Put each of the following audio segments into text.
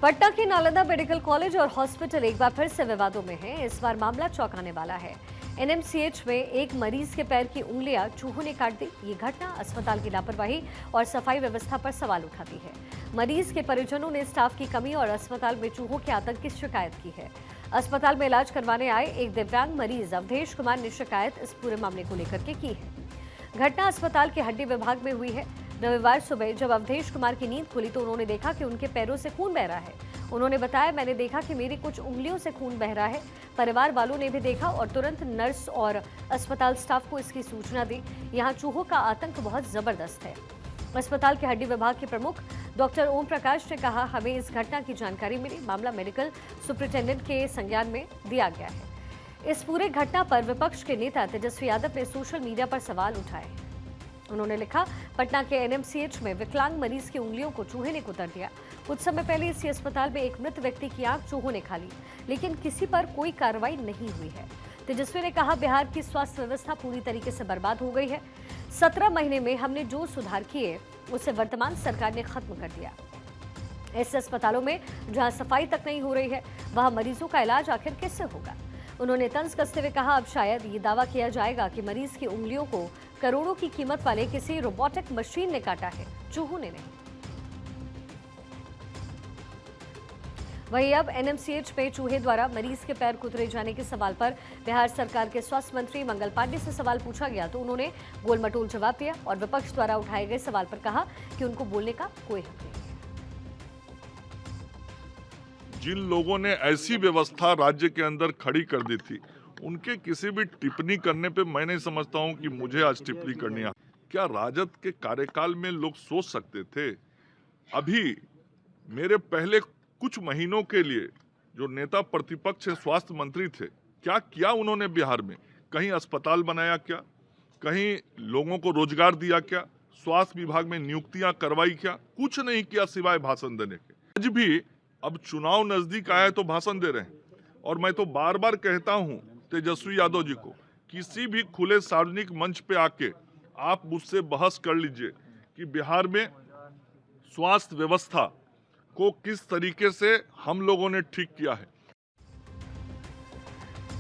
पटना के Nalanda medical college और hospital एक बार फिर से विवादों में है। इस बार मामला चौंकाने वाला है। एनएमसीएच में एक मरीज के पैर की उंगलियां चूहों ने काट दी। ये घटना अस्पताल की लापरवाही और सफाई व्यवस्था पर सवाल उठाती है। मरीज के परिजनों ने स्टाफ की कमी और अस्पताल में चूहों के आतंक की शिकायत की है। अस्पताल में इलाज करवाने आए एक दिव्यांग मरीज अवधेश कुमार ने शिकायत इस पूरे मामले को लेकर के की है। घटना अस्पताल के हड्डी विभाग में हुई है। रविवार सुबह जब अवधेश कुमार की नींद खुली तो उन्होंने देखा कि उनके पैरों से खून बह रहा है। उन्होंने बताया, मैंने देखा कि मेरी कुछ उंगलियों से खून बह रहा है। परिवार वालों ने भी देखा और तुरंत नर्स और अस्पताल स्टाफ को इसकी सूचना दी। यहाँ चूहों का आतंक बहुत जबरदस्त है। अस्पताल के हड्डी विभाग के प्रमुख डॉक्टर ओम प्रकाश ने कहा, हमें इस घटना की जानकारी मिली। मामला मेडिकल सुपरिटेंडेंट के संज्ञान में दिया गया है। इस पूरे घटना पर विपक्ष के नेता तेजस्वी यादव ने सोशल मीडिया पर सवाल उठाए। उन्होंने लिखा, पटना के एनएमसीएच में विकलांग मरीज की उंगलियों को चूहे ने कुतर दिया। कुछ समय पहले इसी अस्पताल में एक मृत व्यक्ति की आंख चूहों ने खा ली, लेकिन किसी पर कोई कार्रवाई नहीं हुई है। तेजस्वी ने कहा, बिहार की स्वास्थ्य व्यवस्था पूरी तरीके से बर्बाद हो गई है। 17 महीने में हमने जो सुधार किए उसे वर्तमान सरकार ने खत्म कर दिया। ऐसे अस्पतालों में जहां सफाई तक नहीं हो रही है, वहां मरीजों का इलाज आखिर किससे होगा। उन्होंने तंज कसते हुए कहा, अब शायद ये दावा किया जाएगा कि मरीज की उंगलियों को करोड़ों की कीमत वाले किसी रोबोटिक मशीन ने काटा है, चूहों ने नहीं। वहीं अब एनएमसीएच में चूहे द्वारा मरीज के पैर कुतरे जाने के सवाल पर बिहार सरकार के स्वास्थ्य मंत्री मंगल पांडे से सवाल पूछा गया तो उन्होंने गोलमटोल जवाब दिया और विपक्ष द्वारा उठाए गए सवाल पर कहा कि उनको बोलने का कोई हक नहीं है। जिन लोगों ने ऐसी व्यवस्था राज्य के अंदर खड़ी कर दी थी, उनके किसी भी टिप्पणी करने पे मैं नहीं समझता हूं कि मुझे आज टिप्पणी करनी है। क्या राजद के कार्यकाल में लोग सोच सकते थे? अभी मेरे पहले कुछ महीनों के लिए जो नेता प्रतिपक्ष स्वास्थ्य मंत्री थे, क्या किया उन्होंने बिहार में? कहीं अस्पताल बनाया क्या? कहीं लोगों को रोजगार दिया क्या? स्वास्थ्य विभाग में नियुक्तियां करवाई क्या? कुछ नहीं किया सिवाय भाषण देने के। आज भी अब चुनाव नजदीक आया तो भाषण दे रहे हैं। और मैं तो बार बार कहता हूं तेजस्वी यादव जी को, किसी भी खुले सार्वजनिक मंच पे आके आप मुझसे बहस कर लीजिए कि बिहार में स्वास्थ्य व्यवस्था को किस तरीके से हम लोगों ने ठीक किया है।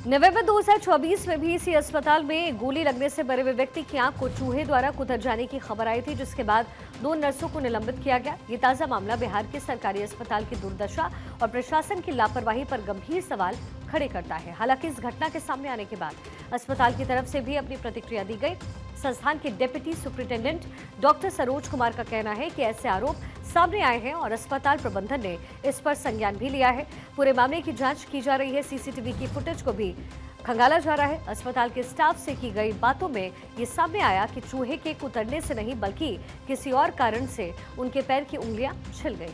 नवंबर 2024 में भी इसी अस्पताल में गोली लगने से मरे हुए व्यक्ति की आंख को चूहे द्वारा कुतर जाने की खबर आई थी, जिसके बाद 2 नर्सों को निलंबित किया गया। ये ताजा मामला बिहार के सरकारी अस्पताल की दुर्दशा और प्रशासन की लापरवाही पर गंभीर सवाल खड़े करता है। हालांकि इस घटना के सामने आने के बाद अस्पताल की तरफ से भी अपनी प्रतिक्रिया दी गई। संस्थान के deputy superintendent doctor Saroj Kumar का कहना है कि ऐसे आरोप सामने आए हैं और अस्पताल प्रबंधन ने इस पर संज्ञान भी लिया है। पूरे मामले की जांच की जा रही है। सीसीटीवी की फुटेज को भी खंगाला जा रहा है। अस्पताल के स्टाफ से की गई बातों में ये सामने आया कि चूहे के कुतरने से नहीं बल्कि किसी और कारण से उनके पैर की उंगलियां छिल गई।